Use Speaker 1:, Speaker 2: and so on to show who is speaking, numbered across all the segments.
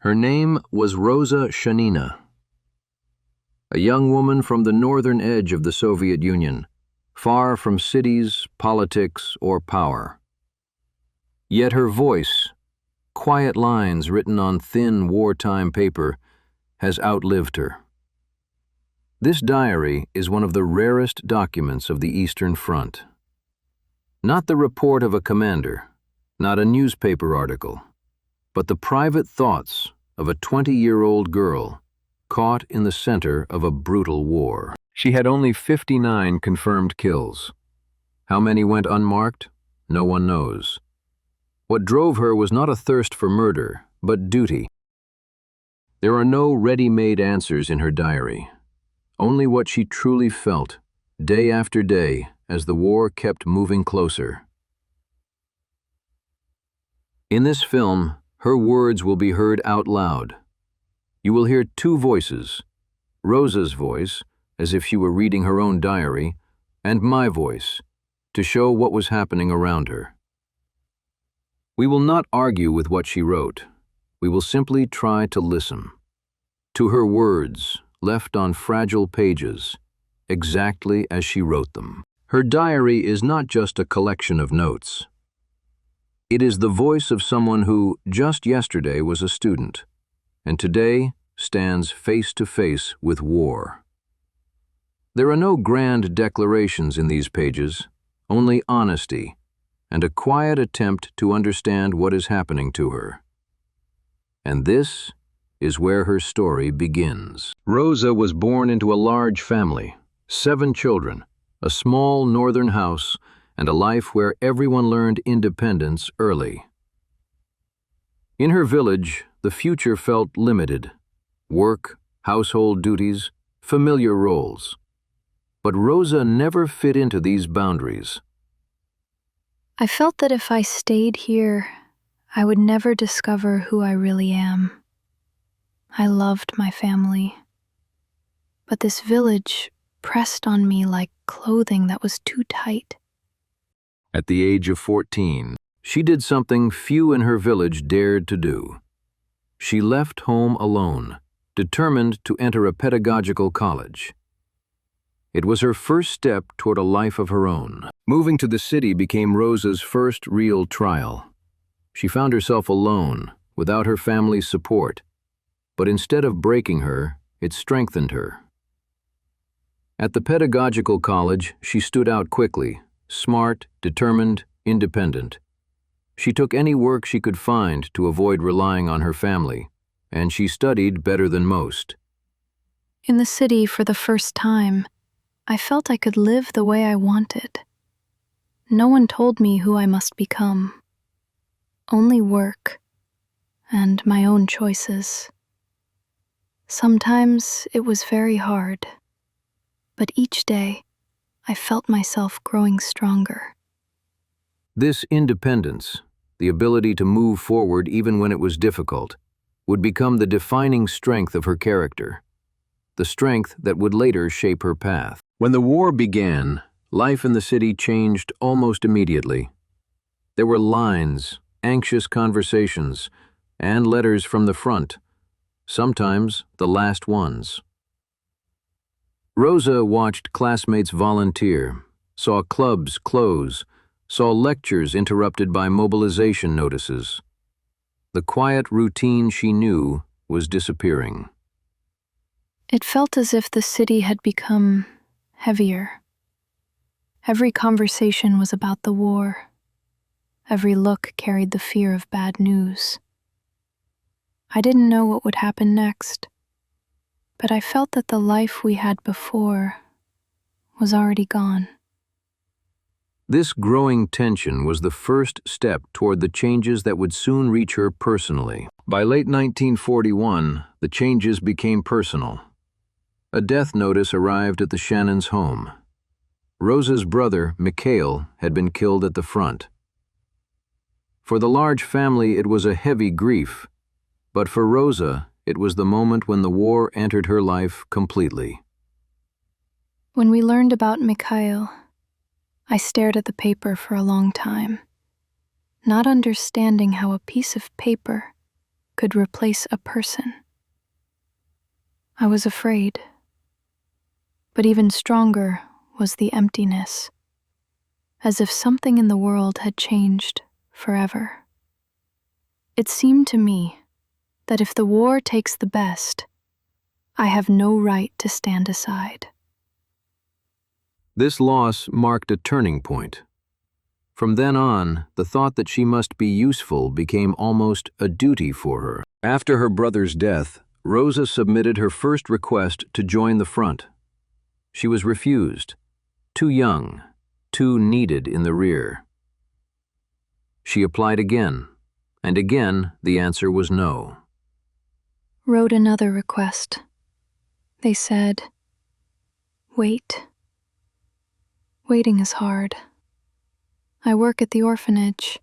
Speaker 1: Her name was Roza Shanina, a young woman from the northern edge of the Soviet Union, far from cities, politics, or power. Yet her voice, quiet lines written on thin wartime paper, has outlived her. This diary is one of the rarest documents of the Eastern Front. Not the report of a commander, not a newspaper article, but the private thoughts of a 20-year-old girl caught in the center of a brutal war. She had only 59 confirmed kills. How many went unmarked? No one knows. What drove her was not a thirst for murder, but duty. There are no ready-made answers in her diary, only what she truly felt, day after day, as the war kept moving closer. In this film, her words will be heard out loud. You will hear two voices, Roza's voice, as if she were reading her own diary, and my voice, to show what was happening around her. We will not argue with what she wrote. We will simply try to listen to her words, left on fragile pages, exactly as she wrote them. Her diary is not just a collection of notes. It is the voice of someone who, just yesterday, was a student, and today stands face to face with war. There are no grand declarations in these pages, only honesty and a quiet attempt to understand what is happening to her. And this is where her story begins. Roza was born into a large family, 7 children, a small northern house, and a life where everyone learned independence early. In her village, the future felt limited. Work, household duties, familiar roles. But Roza never fit into these boundaries.
Speaker 2: I felt that if I stayed here, I would never discover who I really am. I loved my family. But this village pressed on me like clothing that was too tight.
Speaker 1: At the age of 14, she did something few in her village dared to do. She left home alone, determined to enter a pedagogical college. It was her first step toward a life of her own. Moving to the city became Roza's first real trial. She found herself alone, without her family's support, but instead of breaking her, it strengthened her. At the pedagogical college, she stood out quickly, smart, determined, independent. She took any work she could find to avoid relying on her family, and she studied better than most.
Speaker 2: In the city, for the first time, I felt I could live the way I wanted. No one told me who I must become. Only work and my own choices. Sometimes it was very hard, but each day I felt myself growing stronger.
Speaker 1: This independence, the ability to move forward even when it was difficult, would become the defining strength of her character, the strength that would later shape her path. When the war began, life in the city changed almost immediately. There were lines, anxious conversations, and letters from the front, sometimes the last ones. Roza watched classmates volunteer, saw clubs close, saw lectures interrupted by mobilization notices. The quiet routine she knew was disappearing.
Speaker 2: It felt as if the city had become heavier. Every conversation was about the war. Every look carried the fear of bad news. I didn't know what would happen next, but I felt that the life we had before was already gone.
Speaker 1: This growing tension was the first step toward the changes that would soon reach her personally. By late 1941, the changes became personal. A death notice arrived at the Shannons' home. Roza's brother, Mikhail, had been killed at the front. For the large family, it was a heavy grief, but for Roza, it was the moment when the war entered her life completely.
Speaker 2: When we learned about Mikhail, I stared at the paper for a long time, not understanding how a piece of paper could replace a person. I was afraid, but even stronger was the emptiness, as if something in the world had changed forever. It seemed to me that if the war takes the best, I have no right to stand aside.
Speaker 1: This loss marked a turning point. From then on, the thought that she must be useful became almost a duty for her. After her brother's death, Roza submitted her first request to join the front. She was refused. Too young, too needed in the rear. She applied again, and again the answer was no.
Speaker 2: Wrote another request. They said, "Wait." Waiting is hard. I work at the orphanage.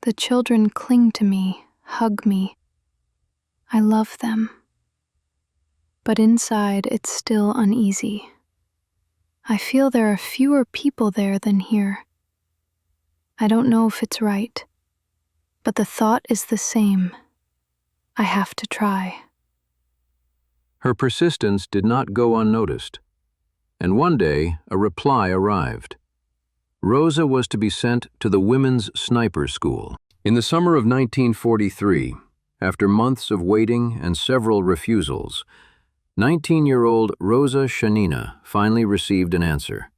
Speaker 2: The children cling to me, hug me. I love them. But inside, it's still uneasy. I feel there are fewer people there than here. I don't know if it's right, but the thought is the same. I have to try.
Speaker 1: Her persistence did not go unnoticed, and one day a reply arrived. Roza was to be sent to the Women's Sniper School. In the summer of 1943, after months of waiting and several refusals, 19-year-old Roza Shanina finally received an answer.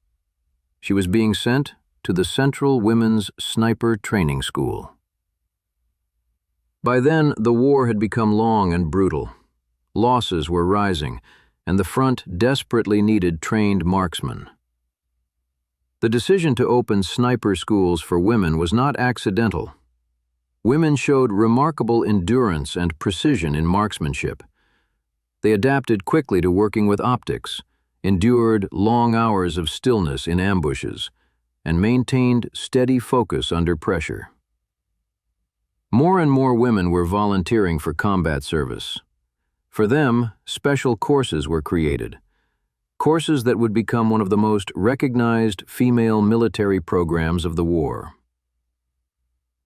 Speaker 1: She was being sent to the Central Women's Sniper Training School. By then, the war had become long and brutal. Losses were rising, and the front desperately needed trained marksmen. The decision to open sniper schools for women was not accidental. Women showed remarkable endurance and precision in marksmanship. They adapted quickly to working with optics, endured long hours of stillness in ambushes, and maintained steady focus under pressure. More and more women were volunteering for combat service. For them, special courses were created, courses that would become one of the most recognized female military programs of the war.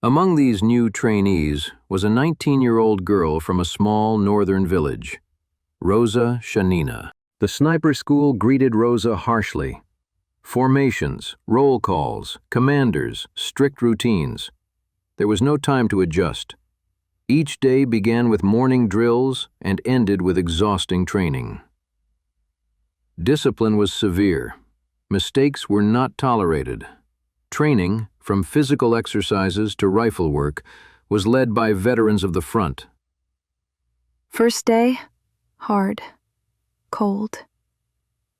Speaker 1: Among these new trainees was a 19-year-old girl from a small northern village, Roza Shanina. The sniper school greeted Roza harshly. Formations, roll calls, commanders, strict routines. There was no time to adjust. Each day began with morning drills and ended with exhausting training. Discipline was severe. Mistakes were not tolerated. Training, from physical exercises to rifle work, was led by veterans of the front.
Speaker 2: First day, hard, cold,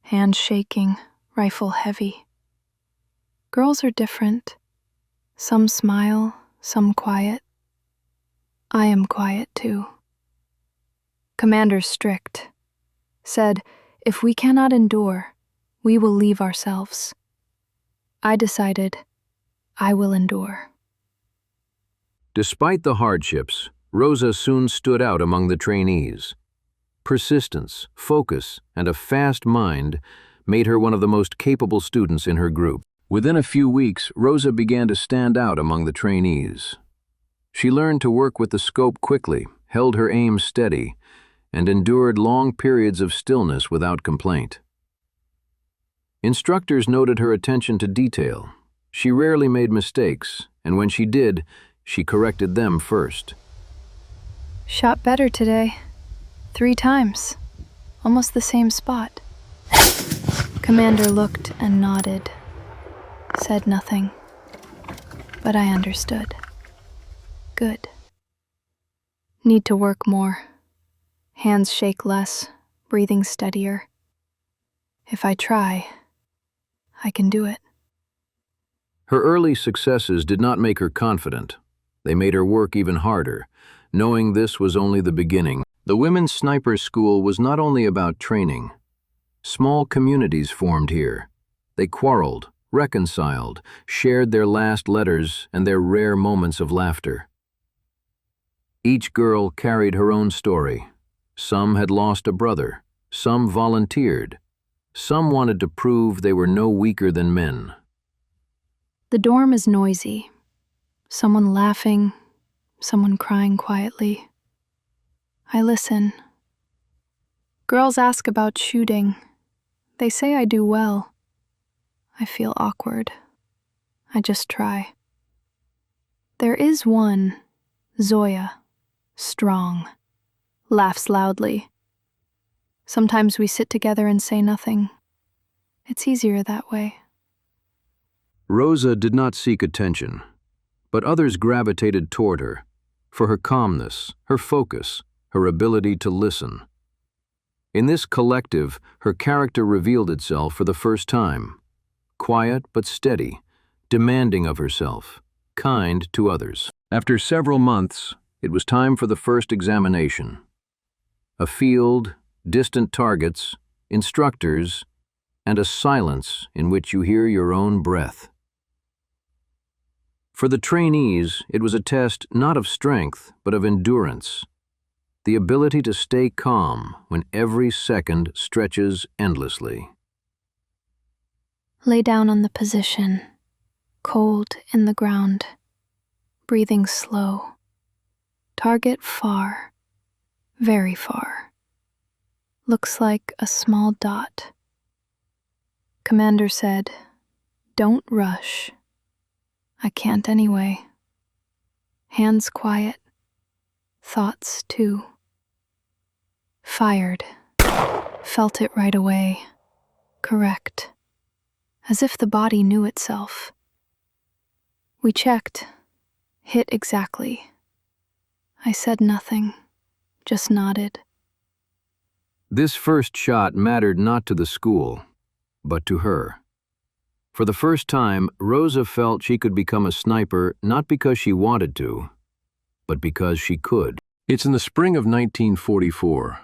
Speaker 2: hands shaking, rifle heavy. Girls are different. Some smile, some quiet. I am quiet too. Commander strict. Said, if we cannot endure, we will leave ourselves. I decided, I will endure.
Speaker 1: Despite the hardships, Roza soon stood out among the trainees. Persistence, focus, and a fast mind made her one of the most capable students in her group. Within a few weeks, Roza began to stand out among the trainees. She learned to work with the scope quickly, held her aim steady, and endured long periods of stillness without complaint. Instructors noted her attention to detail. She rarely made mistakes, and when she did, she corrected them first.
Speaker 2: Shot better today. 3 times. Almost the same spot. Commander looked and nodded. Said nothing. But I understood. Good. Need to work more. Hands shake less, breathing steadier. If I try, I can do it.
Speaker 1: Her early successes did not make her confident. They made her work even harder, knowing this was only the beginning. The Women's Sniper School was not only about training. Small communities formed here. They quarreled, reconciled, shared their last letters and their rare moments of laughter. Each girl carried her own story. Some had lost a brother, some volunteered, some wanted to prove they were no weaker than men.
Speaker 2: The dorm is noisy. Someone laughing, someone crying quietly. I listen. Girls ask about shooting. They say I do well. I feel awkward. I just try. There is one, Zoya, strong, laughs loudly. Sometimes we sit together and say nothing. It's easier that way.
Speaker 1: Roza did not seek attention, but others gravitated toward her for her calmness, her focus, her ability to listen. In this collective, her character revealed itself for the first time, quiet but steady, demanding of herself, kind to others. After several months, it was time for the first examination. A field, distant targets, instructors, and a silence in which you hear your own breath. For the trainees, it was a test not of strength, but of endurance, the ability to stay calm when every second stretches endlessly.
Speaker 2: Lay down on the position, cold in the ground, breathing slow. Target far, very far. Looks like a small dot. Commander said, "Don't rush." I can't anyway. Hands quiet, thoughts too. Fired. Felt it right away. Correct. As if the body knew itself. We checked. Hit exactly. I said nothing, just nodded.
Speaker 1: This first shot mattered not to the school, but to her. For the first time, Roza felt she could become a sniper not because she wanted to, but because she could. It's in the spring of 1944.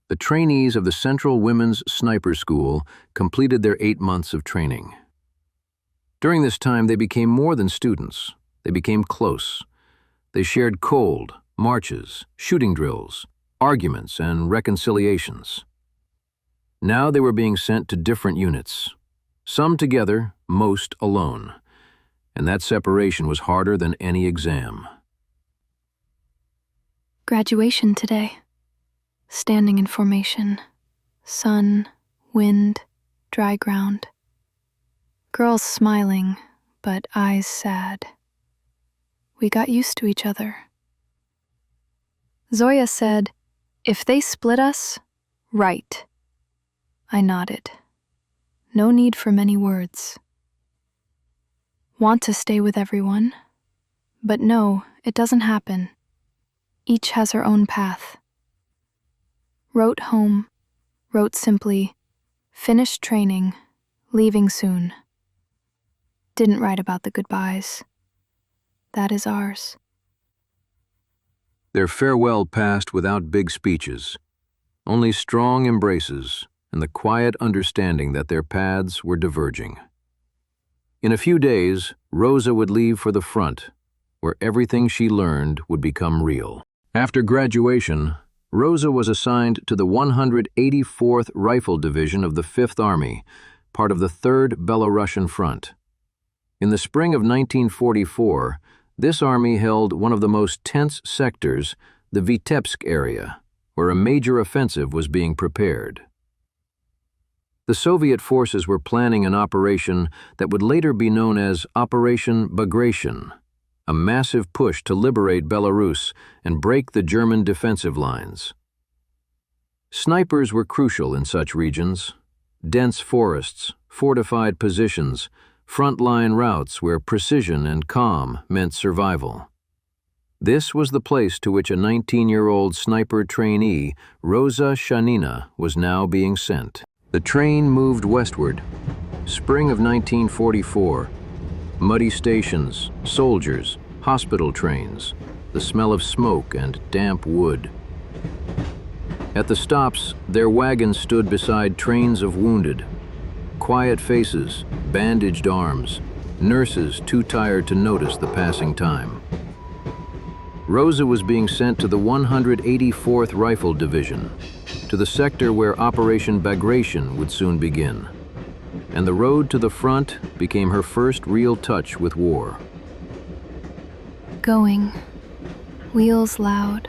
Speaker 1: The trainees of the Central Women's Sniper School completed their 8 months of training. During this time, they became more than students. They became close. They shared cold, marches, shooting drills, arguments, and reconciliations. Now they were being sent to different units, some together, most alone, and that separation was harder than any exam.
Speaker 2: Graduation today. Standing in formation. Sun, wind, dry ground. Girls smiling, but eyes sad. We got used to each other. Zoya said, "If they split us, right." I nodded. No need for many words. Want to stay with everyone? But no, it doesn't happen. Each has her own path. Wrote home, wrote simply, finished training, leaving soon. Didn't write about the goodbyes. That is ours.
Speaker 1: Their farewell passed without big speeches, only strong embraces and the quiet understanding that their paths were diverging. In a few days, Roza would leave for the front, where everything she learned would become real. After graduation, Roza was assigned to the 184th Rifle Division of the 5th Army, part of the 3rd Belarusian Front. In the spring of 1944, this army held one of the most tense sectors, the Vitebsk area, where a major offensive was being prepared. The Soviet forces were planning an operation that would later be known as Operation Bagration, a massive push to liberate Belarus and break the German defensive lines. Snipers were crucial in such regions. Dense forests, fortified positions, front-line routes where precision and calm meant survival. This was the place to which a 19-year-old sniper trainee, Roza Shanina, was now being sent. The train moved westward. Spring of 1944. Muddy stations, soldiers, hospital trains, the smell of smoke and damp wood. At the stops, their wagons stood beside trains of wounded. Quiet faces, bandaged arms, nurses too tired to notice the passing time. Roza was being sent to the 184th Rifle Division, to the sector where Operation Bagration would soon begin. And the road to the front became her first real touch with war.
Speaker 2: Going. Wheels loud.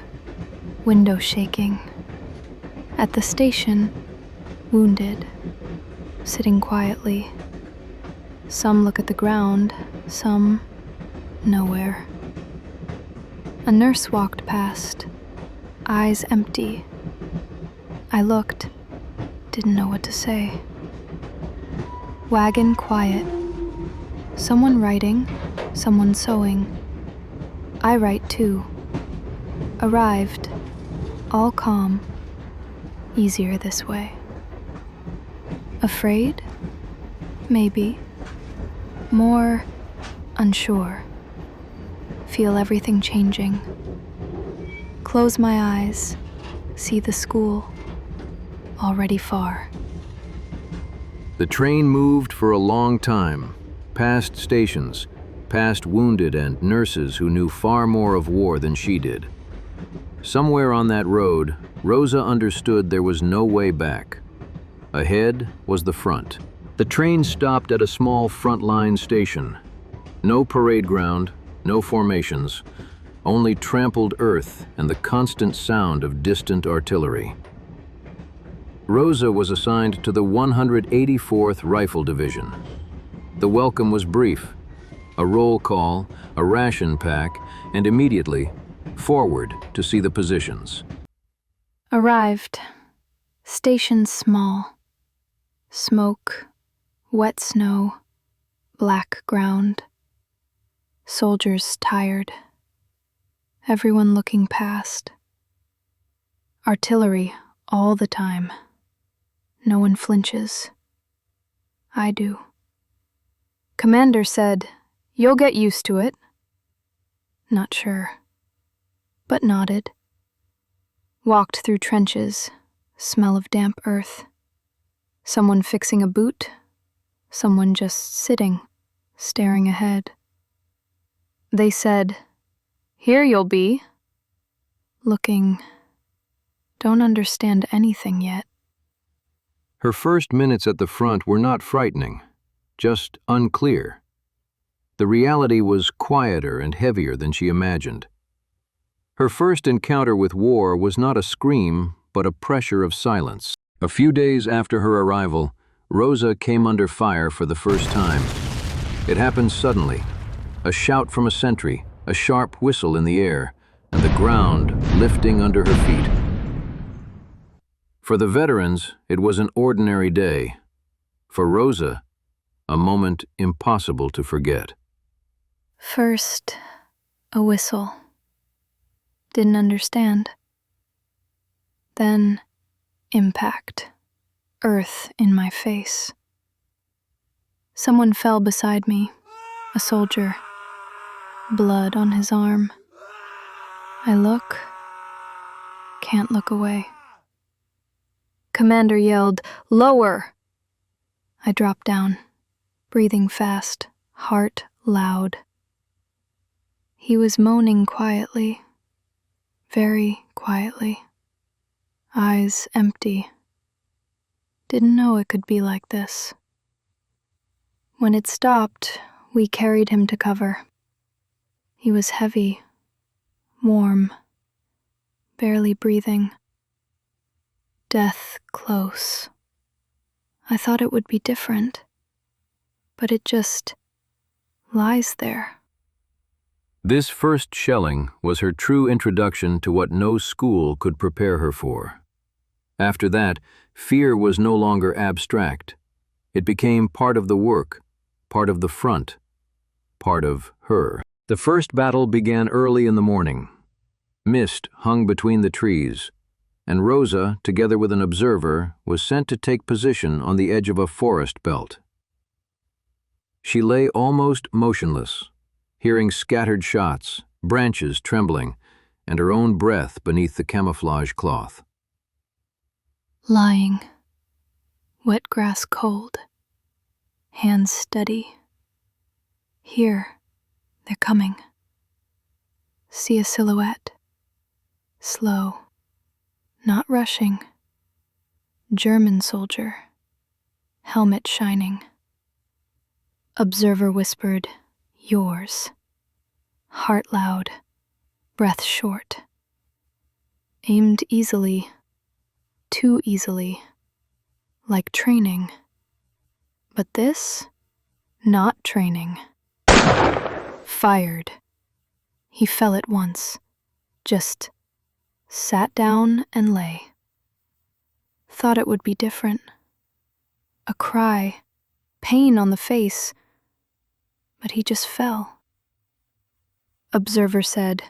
Speaker 2: window shaking. At the station, wounded, sitting quietly. Some look at the ground, some nowhere. A nurse walked past, eyes empty. I looked, didn't know what to say. Wagon quiet. Someone writing, someone sewing. I write too. Arrived, all calm. Easier this way. Afraid? Maybe. More unsure. Feel everything changing. Close my eyes, see the school, already far.
Speaker 1: The train moved for a long time, past stations, past wounded and nurses who knew far more of war than she did. Somewhere on that road, Roza understood there was no way back. Ahead was the front. The train stopped at a small front-line station. No parade ground, no formations, only trampled earth and the constant sound of distant artillery. Roza was assigned to the 184th Rifle Division. The welcome was brief. A roll call, a ration pack, and immediately, forward to see the positions.
Speaker 2: Arrived. Station small. Smoke, wet snow, black ground. Soldiers tired. Everyone looking past. Artillery all the time. No one flinches. I do. Commander said, "You'll get used to it." Not sure, but nodded. Walked through trenches, smell of damp earth. Someone fixing a boot, someone just sitting, staring ahead. They said, "Here you'll be." Looking, don't understand anything yet.
Speaker 1: Her first minutes at the front were not frightening, just unclear. The reality was quieter and heavier than she imagined. Her first encounter with war was not a scream, but a pressure of silence. A few days after her arrival, Roza came under fire for the first time. It happened suddenly. A shout from a sentry, a sharp whistle in the air, and the ground lifting under her feet. For the veterans, it was an ordinary day. For Roza, a moment impossible to forget.
Speaker 2: First, a whistle. Didn't understand. Then, impact. Earth in my face. Someone fell beside me, a soldier. Blood on his arm. I look, can't look away. Commander yelled, "Lower!" I dropped down, breathing fast, heart loud. He was moaning quietly, very quietly, eyes empty. Didn't know it could be like this. When it stopped, we carried him to cover. He was heavy, warm, barely breathing. Death close. I thought it would be different, but it just lies there.
Speaker 1: This first shelling was her true introduction to what no school could prepare her for. After that, fear was no longer abstract. It became part of the work, part of the front, part of her. The first battle began early in the morning. Mist hung between the trees, and Roza, together with an observer, was sent to take position on the edge of a forest belt. She lay almost motionless, hearing scattered shots, branches trembling, and her own breath beneath the camouflage cloth.
Speaker 2: Lying, wet grass cold, hands steady. Here, they're coming. See a silhouette, slow. Not rushing. German soldier. Helmet shining. Observer whispered, "Yours." Heart loud. Breath short. aimed easily, too easily, like training. But this, not training. Fired. He fell at once, just sat down and lay. Thought it would be different. A cry, pain on the face, but he just fell. Observer said,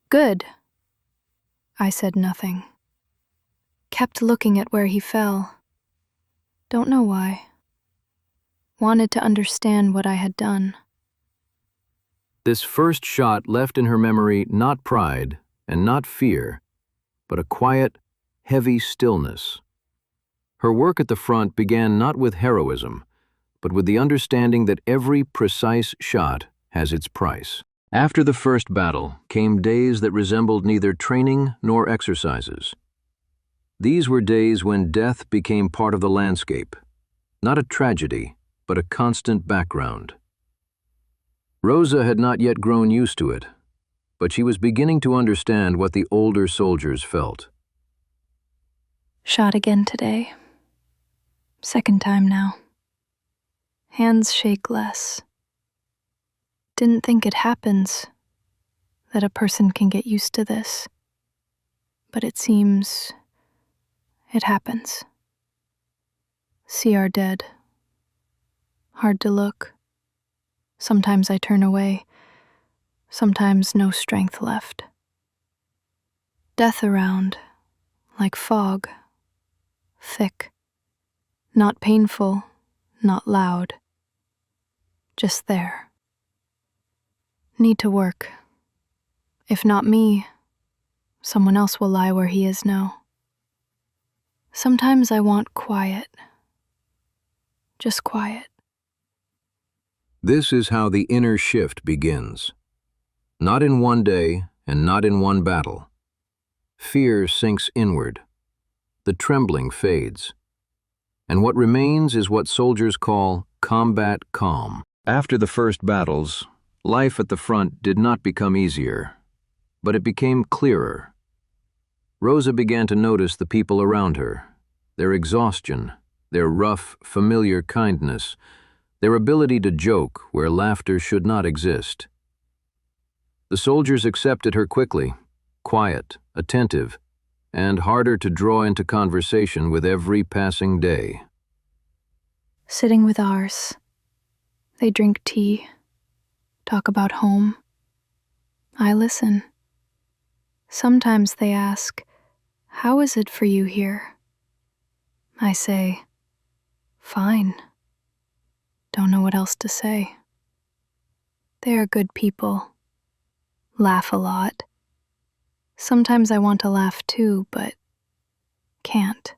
Speaker 2: "Good." I said nothing. Kept looking at where he fell. Don't know why. Wanted to understand what I had done.
Speaker 1: This first shot left in her memory not pride and not fear, but a quiet, heavy stillness. Her work at the front began not with heroism, but with the understanding that every precise shot has its price. After the first battle came days that resembled neither training nor exercises. These were days when death became part of the landscape, not a tragedy, but a constant background. Roza had not yet grown used to it, but she was beginning to understand what the older soldiers felt.
Speaker 2: Shot again today. Second time now. Hands shake less. Didn't think it happens, that a person can get used to this. But it seems it happens. See our dead. Hard to look. Sometimes I turn away. Sometimes no strength left. Death around, like fog. Thick. Not painful, not loud. Just there. Need to work. If not me, someone else will lie where he is now. Sometimes I want quiet. Just quiet.
Speaker 1: This is how the inner shift begins. Not in one day and not in one battle. Fear sinks inward. The trembling fades. And what remains is what soldiers call combat calm. After the first battles, life at the front did not become easier, but it became clearer. Roza began to notice the people around her, their exhaustion, their rough, familiar kindness, their ability to joke where laughter should not exist. The soldiers accepted her quickly, quiet, attentive, and harder to draw into conversation with every passing day.
Speaker 2: Sitting with ours. They drink tea, talk about home. I listen. Sometimes they ask, "How is it for you here?" I say, "Fine." Don't know what else to say. They are good people. Laugh a lot. Sometimes I want to laugh too, but can't.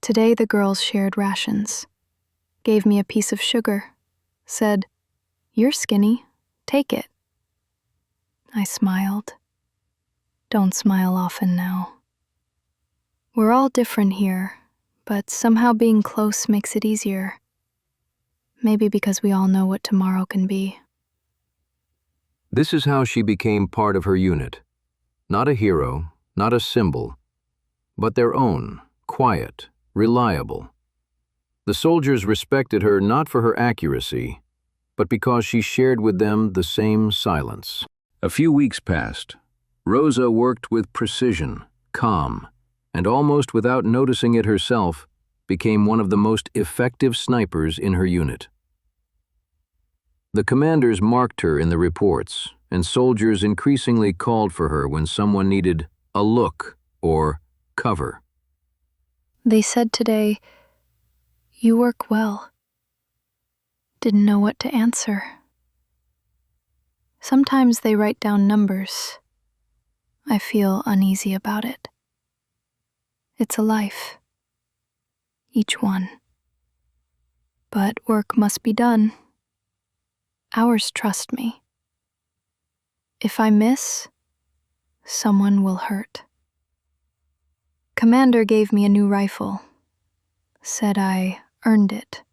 Speaker 2: Today the girls shared rations. Gave me a piece of sugar. Said, "You're skinny. Take it." I smiled. Don't smile often now. We're all different here, but somehow being close makes it easier. Maybe because we all know what tomorrow can be.
Speaker 1: This is how she became part of her unit. Not a hero, not a symbol, but their own, quiet, reliable. The soldiers respected her not for her accuracy, but because she shared with them the same silence. A few weeks passed. Roza worked with precision, calm, and almost without noticing it herself, became one of the most effective snipers in her unit. The commanders marked her in the reports, and soldiers increasingly called for her when someone needed a look or cover.
Speaker 2: They said today, "You work well." Didn't know what to answer. Sometimes they write down numbers. I feel uneasy about it. It's a life. Each one. But work must be done. Ours trust me. If I miss, someone will hurt. Commander gave me a new rifle. Said I earned it.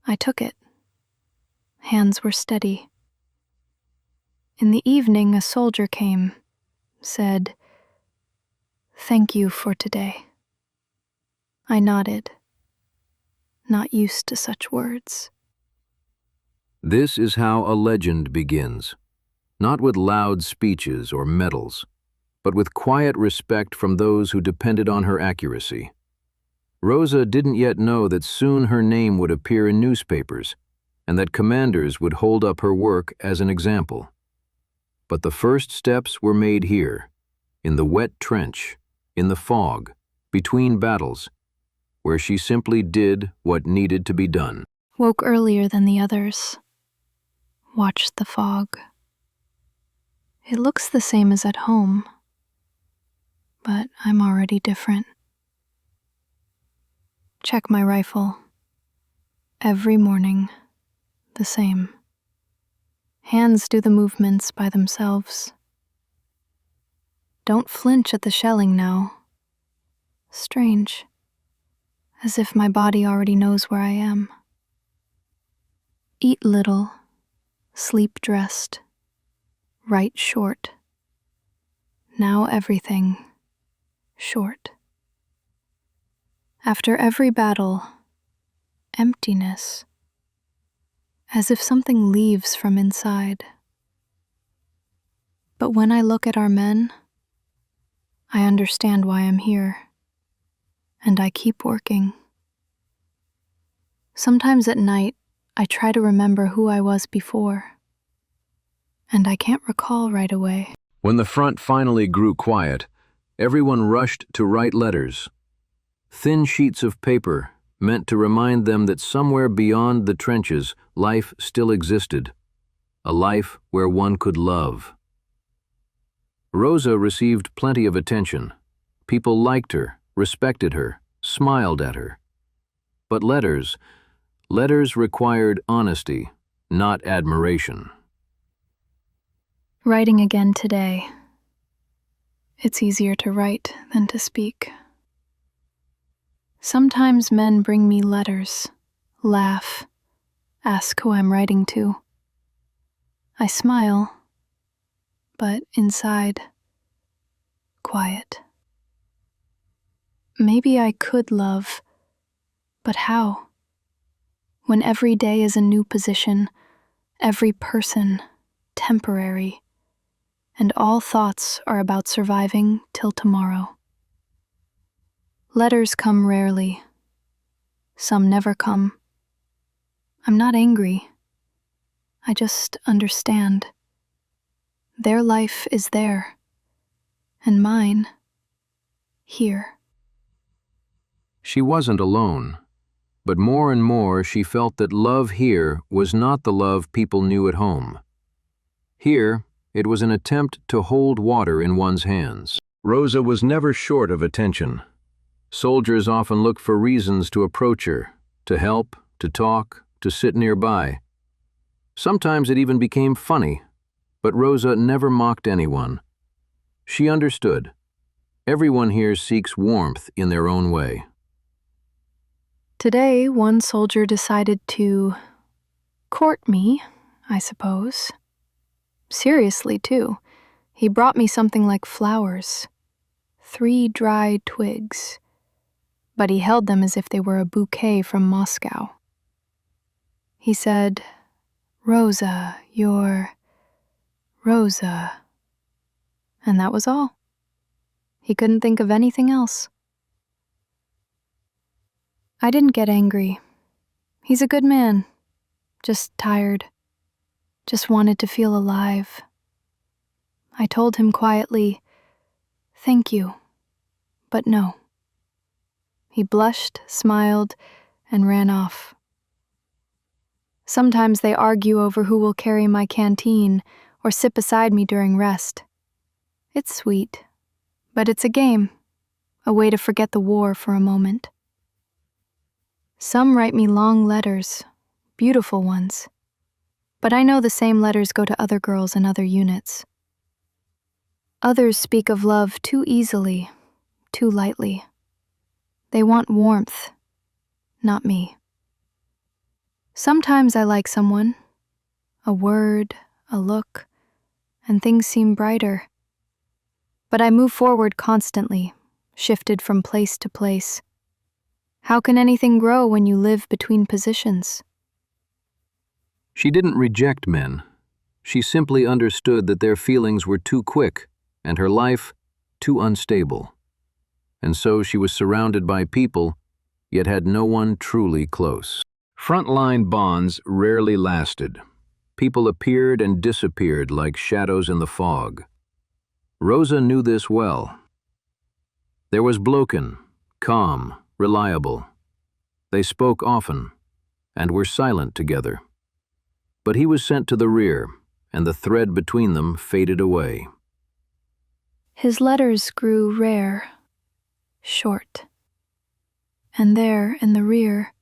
Speaker 2: I took it. Hands were steady. In the evening, a soldier came. Said, Thank you for today. I nodded, not used to such words.
Speaker 1: This is how a legend begins, not with loud speeches or medals, but with quiet respect from those who depended on her accuracy. Roza didn't yet know that soon her name would appear in newspapers, and that commanders would hold up her work as an example. But the first steps were made here, in the wet trench, in the fog, between battles, where she simply did what needed to be done.
Speaker 2: Woke earlier than the others. Watched the fog. It looks the same as at home, but I'm already different. Check my rifle. Every morning, the same. Hands do the movements by themselves. Don't flinch at the shelling now. Strange. As if my body already knows where I am. Eat little, sleep dressed, write short. Now everything short. After every battle, emptiness, as if something leaves from inside. But when I look at our men, I understand why I'm here, and I keep working. Sometimes at night, I try to remember who I was before, and I can't recall right away.
Speaker 1: When the front finally grew quiet, everyone rushed to write letters. Thin sheets of paper meant to remind them that somewhere beyond the trenches, life still existed, a life where one could love. Roza received plenty of attention. People liked her, respected her, smiled at her. But letters required honesty, not admiration.
Speaker 2: Writing again today. It's easier to write than to speak. Sometimes men bring me letters, laugh, ask who I'm writing to. I smile, but inside, quiet. Maybe I could love, but how? When every day is a new position, every person temporary, and all thoughts are about surviving till tomorrow. Letters come rarely. Some never come. I'm not angry. I just understand. Their life is there, and mine, here.
Speaker 1: She wasn't alone, but more and more she felt that love here was not the love people knew at home. Here, it was an attempt to hold water in one's hands. Roza was never short of attention. Soldiers often looked for reasons to approach her, to help, to talk, to sit nearby. Sometimes it even became funny, but Roza never mocked anyone. She understood. Everyone here seeks warmth in their own way.
Speaker 2: Today, one soldier decided to court me, I suppose. Seriously, too. He brought me something like flowers. 3 dry twigs. But he held them as if they were a bouquet from Moscow. He said, "Roza, you're Roza." And that was all. He couldn't think of anything else. I didn't get angry. He's a good man. Just tired. Just wanted to feel alive. I told him quietly, "Thank you, but no." He blushed, smiled, and ran off. Sometimes they argue over who will carry my canteen or sit beside me during rest. It's sweet, but it's a game, a way to forget the war for a moment. Some write me long letters, beautiful ones, but I know the same letters go to other girls in other units. Others speak of love too easily, too lightly. They want warmth, not me. Sometimes I like someone, a word, a look, and things seem brighter. But I move forward constantly, shifted from place to place. How can anything grow when you live between positions?
Speaker 1: She didn't reject men. She simply understood that their feelings were too quick and her life too unstable. And so she was surrounded by people, yet had no one truly close. Frontline bonds rarely lasted. People appeared and disappeared like shadows in the fog. Roza knew this well. There was Bloken, calm, reliable. They spoke often and were silent together. But he was sent to the rear, and the thread between them faded away.
Speaker 2: His letters grew rare, short. And there, in the rear,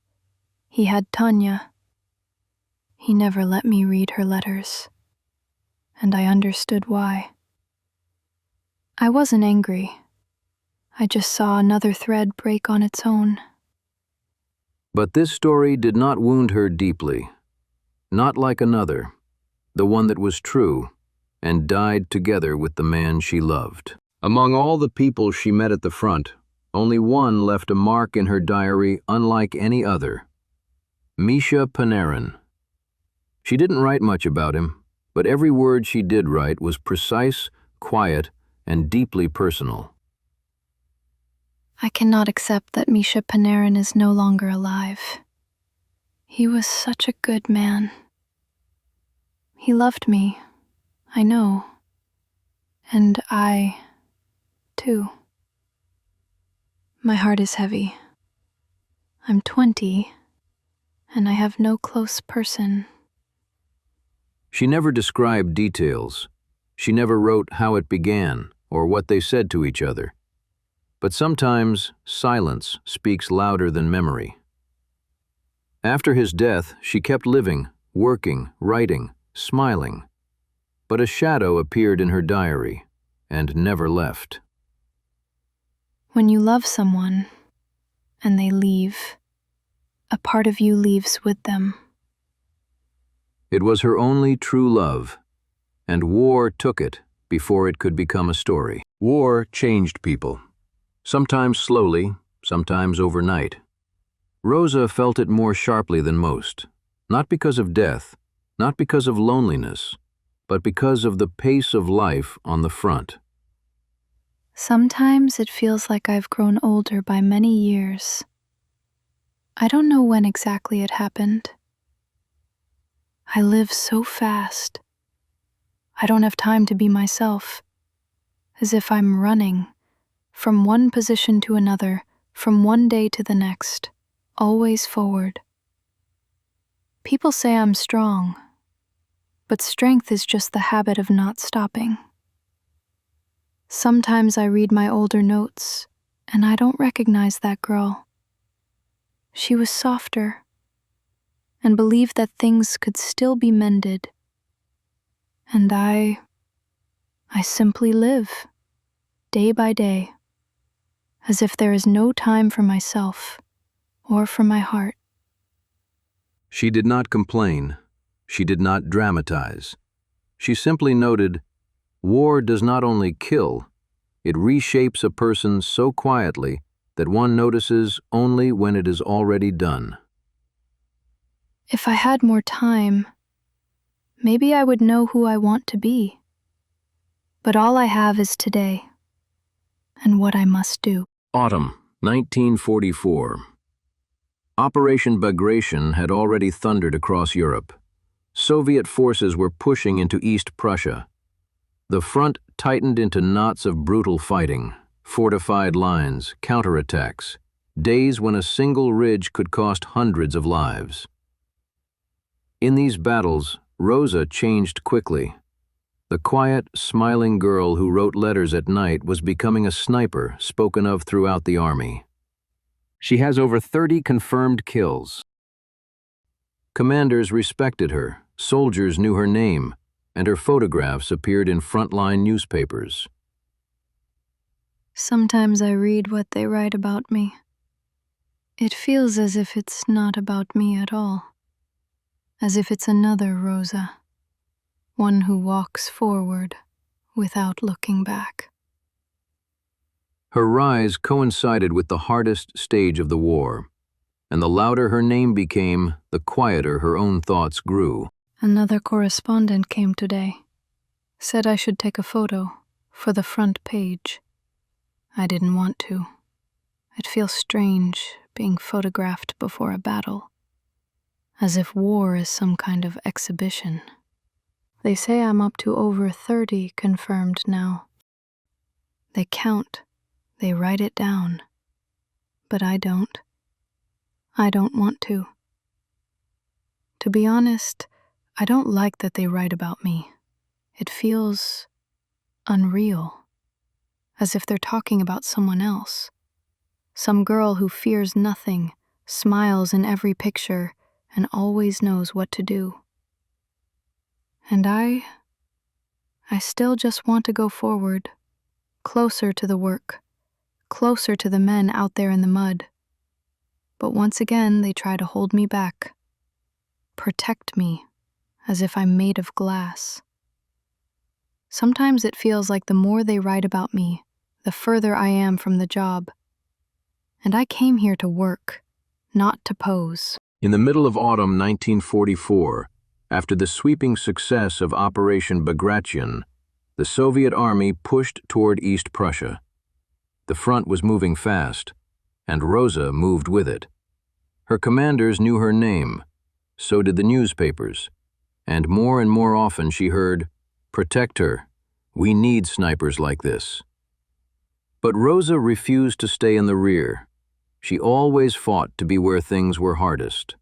Speaker 2: he had Tanya. He never let me read her letters, and I understood why. I wasn't angry. I just saw another thread break on its own.
Speaker 1: But this story did not wound her deeply. Not like another, the one that was true, and died together with the man she loved. Among all the people she met at the front, only one left a mark in her diary unlike any other. Misha Panarin. She didn't write much about him, but every word she did write was precise, quiet, and deeply personal.
Speaker 2: I cannot accept that Misha Panarin is no longer alive. He was such a good man. He loved me, I know. And I, too. My heart is heavy. I'm 20, and I have no close person.
Speaker 1: She never described details. She never wrote how it began or what they said to each other. But sometimes silence speaks louder than memory. After his death, she kept living, working, writing, smiling. But a shadow appeared in her diary and never left.
Speaker 2: When you love someone and they leave, a part of you leaves with them.
Speaker 1: It was her only true love, and war took it before it could become a story. War changed people, sometimes slowly, sometimes overnight. Roza felt it more sharply than most, not because of death, not because of loneliness, but because of the pace of life on the front.
Speaker 2: Sometimes it feels like I've grown older by many years. I don't know when exactly it happened. I live so fast. I don't have time to be myself, as if I'm running from one position to another, from one day to the next, always forward. People say I'm strong, but strength is just the habit of not stopping. Sometimes I read my older notes, and I don't recognize that girl. She was softer, and believed that things could still be mended. And I simply live, day by day, as if there is no time for myself or for my heart.
Speaker 1: She did not complain. She did not dramatize. She simply noted, war does not only kill, it reshapes a person so quietly that one notices only when it is already done.
Speaker 2: If I had more time, maybe I would know who I want to be. But all I have is today, and what I must do.
Speaker 1: Autumn, 1944. Operation Bagration had already thundered across Europe. Soviet forces were pushing into East Prussia. The front tightened into knots of brutal fighting, fortified lines, counterattacks, days when a single ridge could cost hundreds of lives. In these battles, Roza changed quickly. The quiet, smiling girl who wrote letters at night was becoming a sniper spoken of throughout the army. She has over 30 confirmed kills. Commanders respected her, soldiers knew her name, and her photographs appeared in frontline newspapers.
Speaker 2: Sometimes I read what they write about me. It feels as if it's not about me at all. As if it's another Roza, one who walks forward without looking back.
Speaker 1: Her rise coincided with the hardest stage of the war, and the louder her name became, the quieter her own thoughts grew.
Speaker 2: Another correspondent came today. Said I should take a photo for the front page. I didn't want to. It feels strange being photographed before a battle, as if war is some kind of exhibition. They say I'm up to over 30 confirmed now. They count, they write it down, but I don't. I don't want to. To be honest, I don't like that they write about me. It feels unreal, as if they're talking about someone else. Some girl who fears nothing, smiles in every picture, and always knows what to do. And I still just want to go forward, closer to the work, closer to the men out there in the mud. But once again, they try to hold me back, protect me, as if I'm made of glass. Sometimes it feels like the more they write about me, the further I am from the job. And I came here to work, not to pose.
Speaker 1: In the middle of autumn 1944, after the sweeping success of Operation Bagration, the Soviet army pushed toward East Prussia. The front was moving fast, and Roza moved with it. Her commanders knew her name, so did the newspapers, and more often she heard, "Protect her. We need snipers like this." But Roza refused to stay in the rear. She always fought to be where things were hardest.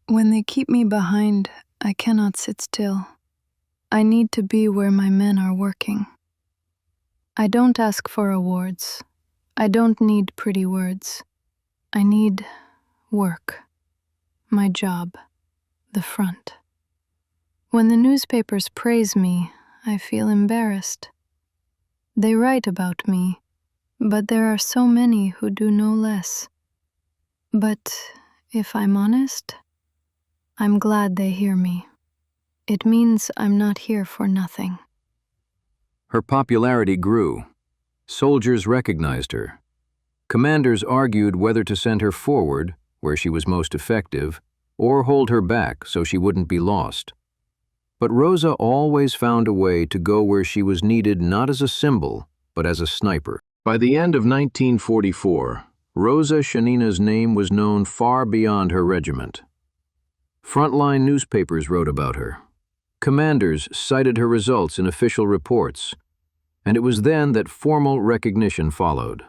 Speaker 2: When they keep me behind, I cannot sit still. I need to be where my men are working. I don't ask for awards. I don't need pretty words. I need work. My job. The front. When the newspapers praise me, I feel embarrassed. They write about me, but there are so many who do no less. But if I'm honest, I'm glad they hear me. It means I'm not here for nothing.
Speaker 1: Her popularity grew. Soldiers recognized her. Commanders argued whether to send her forward, where she was most effective, or hold her back so she wouldn't be lost. But Roza always found a way to go where she was needed not as a symbol, but as a sniper. By the end of 1944, Roza Shanina's name was known far beyond her regiment. Frontline newspapers wrote about her. Commanders cited her results in official reports, and it was then that formal recognition followed.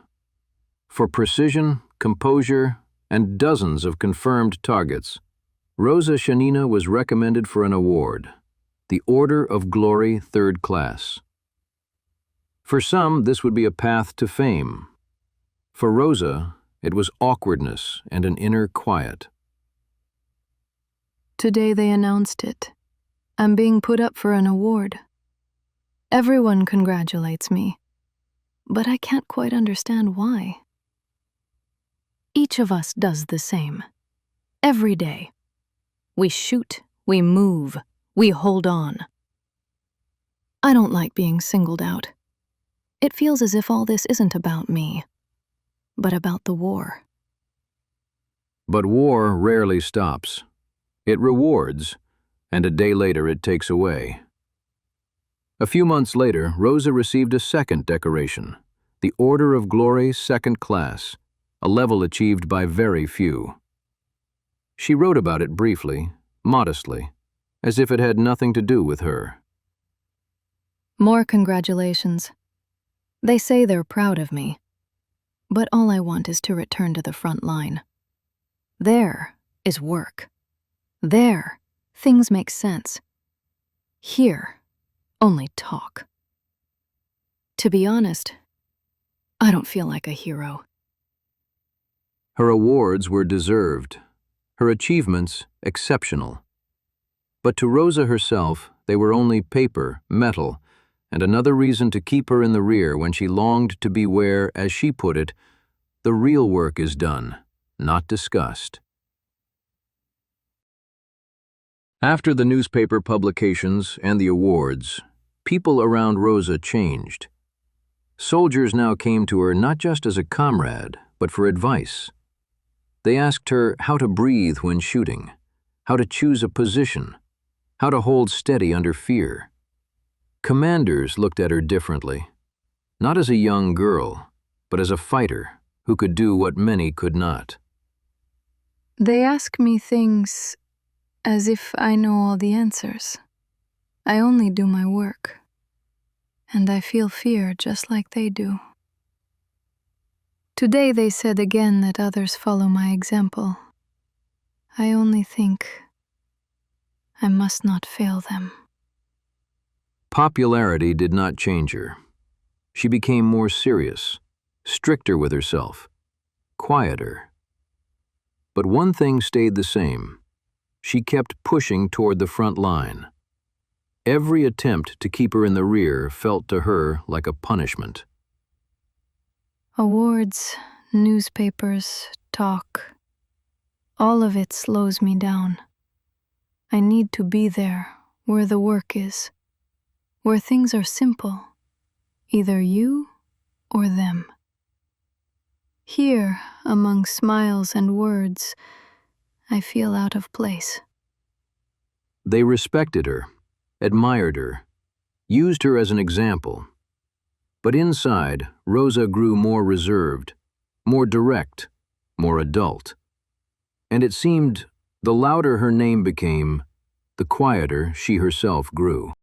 Speaker 1: For precision, composure, and dozens of confirmed targets, Roza Shanina was recommended for an award, the Order of Glory 3rd Class. For some, this would be a path to fame. For Roza, it was awkwardness and an inner quiet.
Speaker 2: Today they announced it. I'm being put up for an award. Everyone congratulates me, but I can't quite understand why. Each of us does the same. Every day. We shoot, we move, we hold on. I don't like being singled out. It feels as if all this isn't about me, but about the war.
Speaker 1: But war rarely stops. It rewards, and a day later it takes away. A few months later, Roza received a second decoration, the Order of Glory 2nd Class, a level achieved by very few. She wrote about it briefly, modestly, as if it had nothing to do with her.
Speaker 2: More congratulations. They say they're proud of me, but all I want is to return to the front line. There is work. There, things make sense. Here, only talk. To be honest, I don't feel like a hero.
Speaker 1: Her awards were deserved, her achievements exceptional. But to Roza herself, they were only paper, metal, and another reason to keep her in the rear when she longed to be where, as she put it, the real work is done, not discussed. After the newspaper publications and the awards, people around Roza changed. Soldiers now came to her not just as a comrade, but for advice. They asked her how to breathe when shooting, how to choose a position, how to hold steady under fear. Commanders looked at her differently, not as a young girl, but as a fighter who could do what many could not.
Speaker 2: They ask me things as if I know all the answers. I only do my work, and I feel fear just like they do. Today they said again that others follow my example. I only think I must not fail them.
Speaker 1: Popularity did not change her. She became more serious, stricter with herself, quieter. But one thing stayed the same. She kept pushing toward the front line. Every attempt to keep her in the rear felt to her like a punishment.
Speaker 2: Awards, newspapers, talk, all of it slows me down. I need to be there, where the work is, where things are simple, either you or them. Here, among smiles and words, I feel out of place.
Speaker 1: They respected her, admired her, used her as an example. But inside, Roza grew more reserved, more direct, more adult. And it seemed, the louder her name became, the quieter she herself grew.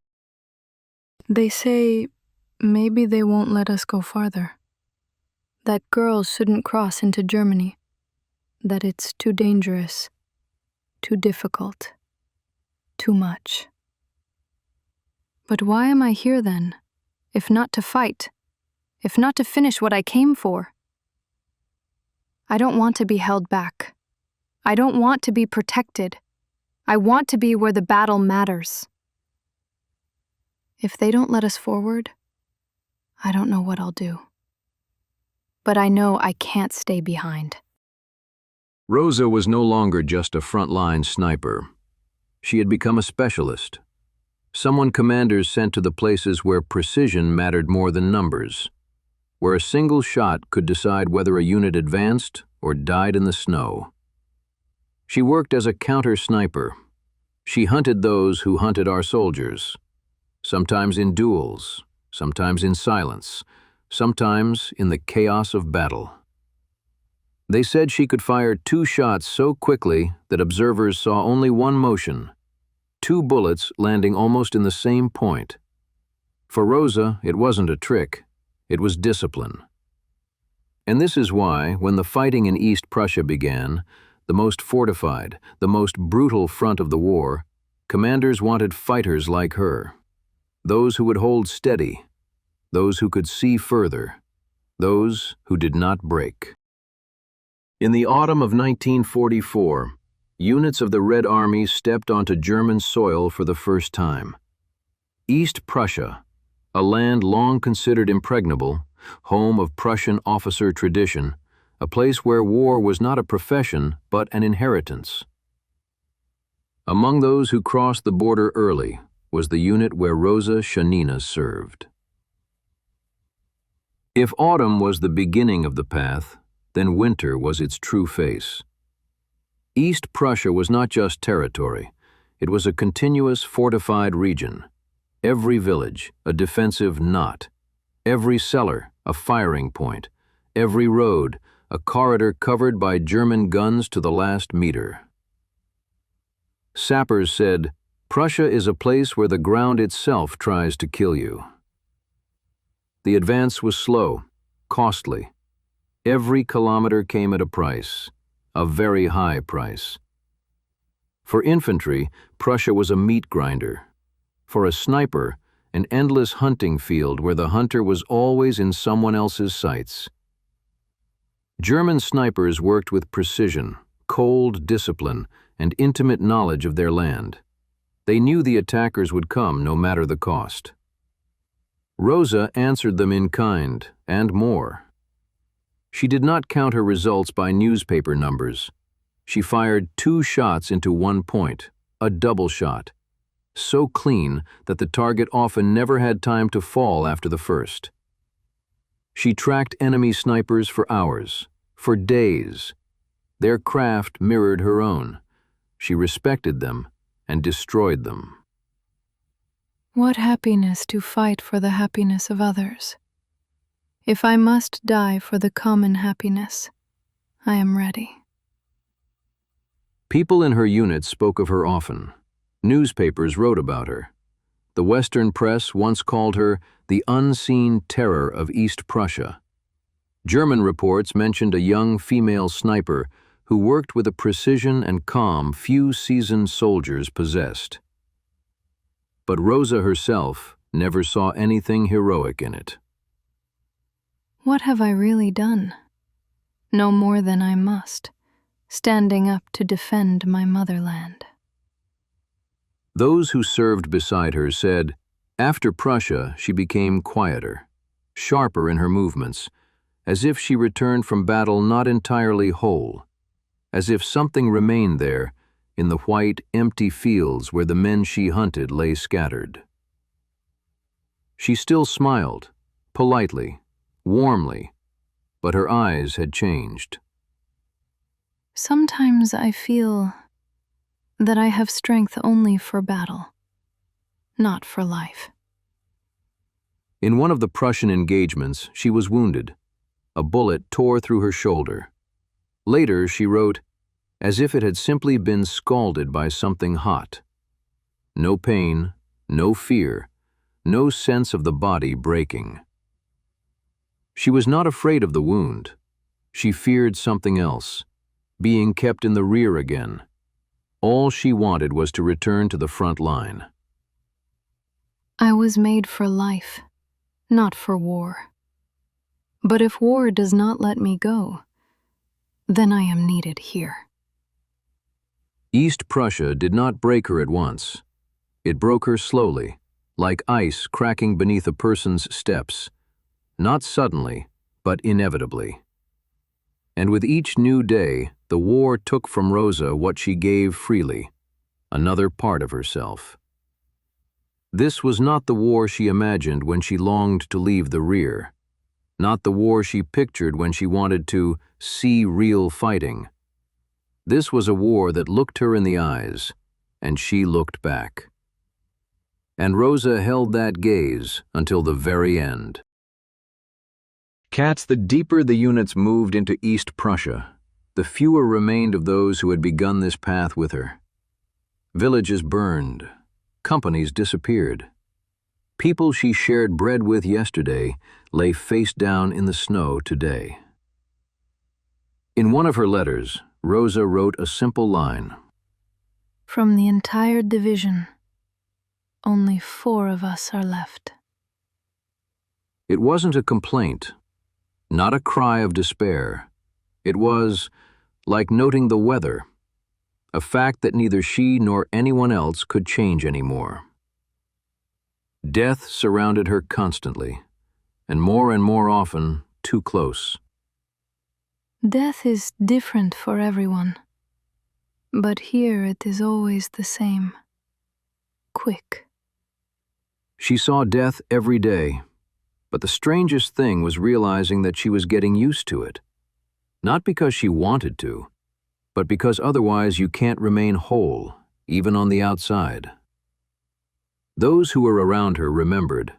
Speaker 2: They say maybe they won't let us go farther. That girls shouldn't cross into Germany. That it's too dangerous, too difficult, too much. But why am I here then, if not to fight, if not to finish what I came for? I don't want to be held back. I don't want to be protected. I want to be where the battle matters. If they don't let us forward, I don't know what I'll do. But I know I can't stay behind.
Speaker 1: Roza was no longer just a frontline sniper. She had become a specialist, someone commanders sent to the places where precision mattered more than numbers, where a single shot could decide whether a unit advanced or died in the snow. She worked as a counter-sniper. She hunted those who hunted our soldiers, sometimes in duels, sometimes in silence, sometimes in the chaos of battle. They said she could fire 2 shots so quickly that observers saw only one motion, 2 bullets landing almost in the same point. For Roza, it wasn't a trick, it was discipline. And this is why, when the fighting in East Prussia began, the most fortified, the most brutal front of the war, commanders wanted fighters like her, those who would hold steady, those who could see further, those who did not break. In the autumn of 1944, units of the Red Army stepped onto German soil for the first time. East Prussia, a land long considered impregnable, home of Prussian officer tradition, a place where war was not a profession but an inheritance. Among those who crossed the border early was the unit where Roza Shanina served. If autumn was the beginning of the path, then winter was its true face. East Prussia was not just territory, it was a continuous fortified region. Every village, a defensive knot. Every cellar, a firing point. Every road, a corridor covered by German guns to the last meter. Sappers said, "Prussia is a place where the ground itself tries to kill you." The advance was slow, costly. Every kilometer came at a price, a very high price. For infantry, Prussia was a meat grinder. For a sniper, an endless hunting field where the hunter was always in someone else's sights. German snipers worked with precision, cold discipline, and intimate knowledge of their land. They knew the attackers would come no matter the cost. Roza answered them in kind, and more. She did not count her results by newspaper numbers. She fired 2 shots into one point, a double shot, so clean that the target often never had time to fall after the first. She tracked enemy snipers for hours, for days. Their craft mirrored her own. She respected them and destroyed them.
Speaker 2: What happiness to fight for the happiness of others. If I must die for the common happiness, I am ready.
Speaker 1: People in her unit spoke of her often. Newspapers wrote about her. The Western press once called her the unseen terror of East Prussia. German reports mentioned a young female sniper who worked with a precision and calm few seasoned soldiers possessed. But Roza herself never saw anything heroic in it.
Speaker 2: What have I really done? No more than I must, standing up to defend my motherland.
Speaker 1: Those who served beside her said, after Prussia she became quieter, sharper in her movements, as if she returned from battle not entirely whole, as if something remained there in the white, empty fields where the men she hunted lay scattered. She still smiled, politely, warmly, but her eyes had changed.
Speaker 2: Sometimes I feel that I have strength only for battle, not for life.
Speaker 1: In one of the Prussian engagements, she was wounded. A bullet tore through her shoulder. Later, she wrote, as if it had simply been scalded by something hot. No pain, no fear, no sense of the body breaking. She was not afraid of the wound. She feared something else, being kept in the rear again. All she wanted was to return to the front line.
Speaker 2: I was made for life, not for war. But if war does not let me go, then I am needed here.
Speaker 1: East Prussia did not break her at once. It broke her slowly, like ice cracking beneath a person's steps, not suddenly, but inevitably. And with each new day, the war took from Roza what she gave freely, another part of herself. This was not the war she imagined when she longed to leave the rear, not the war she pictured when she wanted to see real fighting. This was a war that looked her in the eyes, and she looked back. And Roza held that gaze until the very end. The deeper the units moved into East Prussia, the fewer remained of those who had begun this path with her. Villages burned, companies disappeared. People she shared bread with yesterday lay face down in the snow today. In one of her letters, Roza wrote a simple line.
Speaker 2: From the entire division, only 4 of us are left.
Speaker 1: It wasn't a complaint, not a cry of despair. It was like noting the weather, a fact that neither she nor anyone else could change anymore. Death surrounded her constantly, and more often, too close.
Speaker 2: Death is different for everyone, but here it is always the same. Quick.
Speaker 1: She saw death every day, but the strangest thing was realizing that she was getting used to it. Not because she wanted to, but because otherwise you can't remain whole, even on the outside. Those who were around her remembered.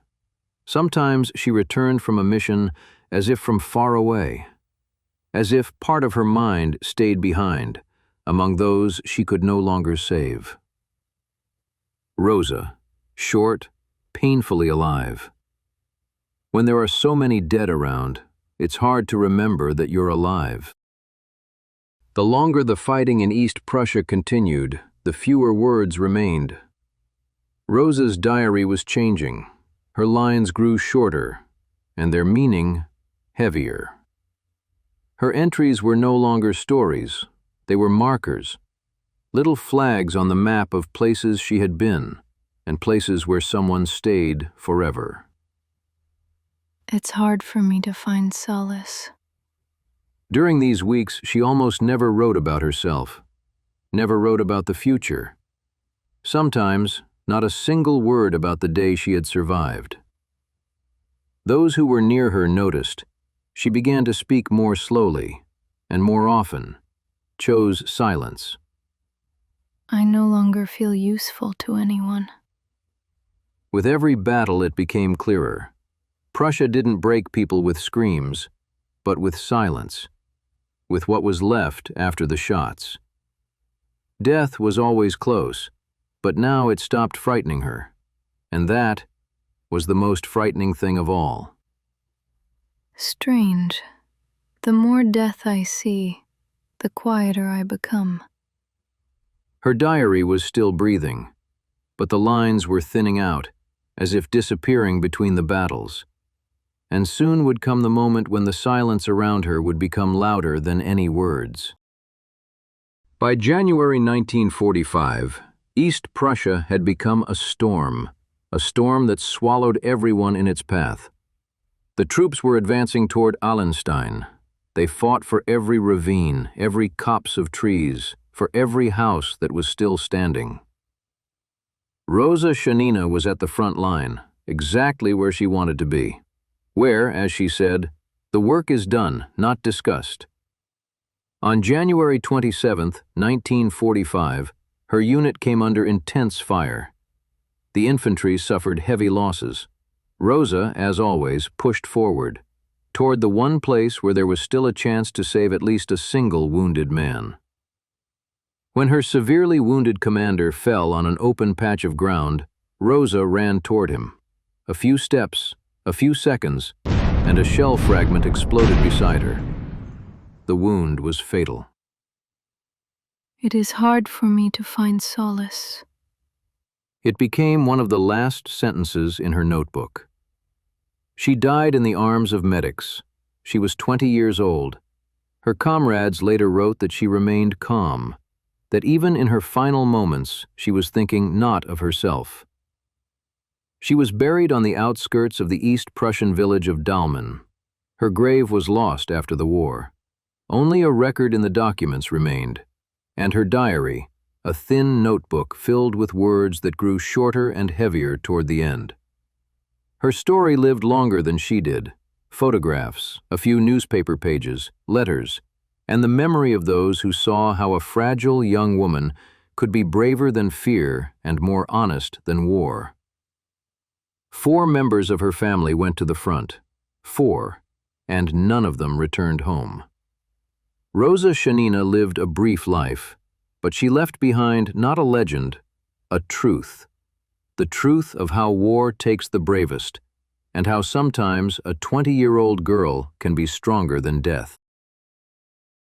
Speaker 1: Sometimes she returned from a mission as if from far away, as if part of her mind stayed behind, among those she could no longer save. Roza, short, painfully alive. When there are so many dead around, it's hard to remember that you're alive. The longer the fighting in East Prussia continued, the fewer words remained. Roza's diary was changing. Her lines grew shorter, and their meaning heavier. Her entries were no longer stories. They were markers, little flags on the map of places she had been, and places where someone stayed forever.
Speaker 2: It's hard for me to find solace.
Speaker 1: During these weeks, she almost never wrote about herself, never wrote about the future. Sometimes, not a single word about the day she had survived. Those who were near her noticed. She began to speak more slowly, and more often, chose silence.
Speaker 2: I no longer feel useful to anyone.
Speaker 1: With every battle it became clearer. Prussia didn't break people with screams, but with silence, with what was left after the shots. Death was always close, but now it stopped frightening her, and that was the most frightening thing of all.
Speaker 2: Strange. The more death I see, the quieter I become.
Speaker 1: Her diary was still breathing, but the lines were thinning out, as if disappearing between the battles. And soon would come the moment when the silence around her would become louder than any words. By January 1945, East Prussia had become a storm that swallowed everyone in its path. The troops were advancing toward Allenstein. They fought for every ravine, every copse of trees, for every house that was still standing. Roza Shanina was at the front line, exactly where she wanted to be, where, as she said, the work is done, not discussed. On January 27, 1945, her unit came under intense fire. The infantry suffered heavy losses. Roza, as always, pushed forward, toward the one place where there was still a chance to save at least a single wounded man. When her severely wounded commander fell on an open patch of ground, Roza ran toward him. A few steps, a few seconds, and a shell fragment exploded beside her. The wound was fatal.
Speaker 2: It is hard for me to find solace.
Speaker 1: It became one of the last sentences in her notebook. She died in the arms of medics. She was 20 years old. Her comrades later wrote that she remained calm, that even in her final moments she was thinking not of herself. She was buried on the outskirts of the East Prussian village of Dahlmann. Her grave was lost after the war. Only a record in the documents remained, and her diary, a thin notebook filled with words that grew shorter and heavier toward the end. Her story lived longer than she did. Photographs, a few newspaper pages, letters, and the memory of those who saw how a fragile young woman could be braver than fear and more honest than war. 4 members of her family went to the front. 4, and none of them returned home. Roza Shanina lived a brief life, but she left behind not a legend, a truth. The truth of how war takes the bravest, and how sometimes a 20-year-old girl can be stronger than death.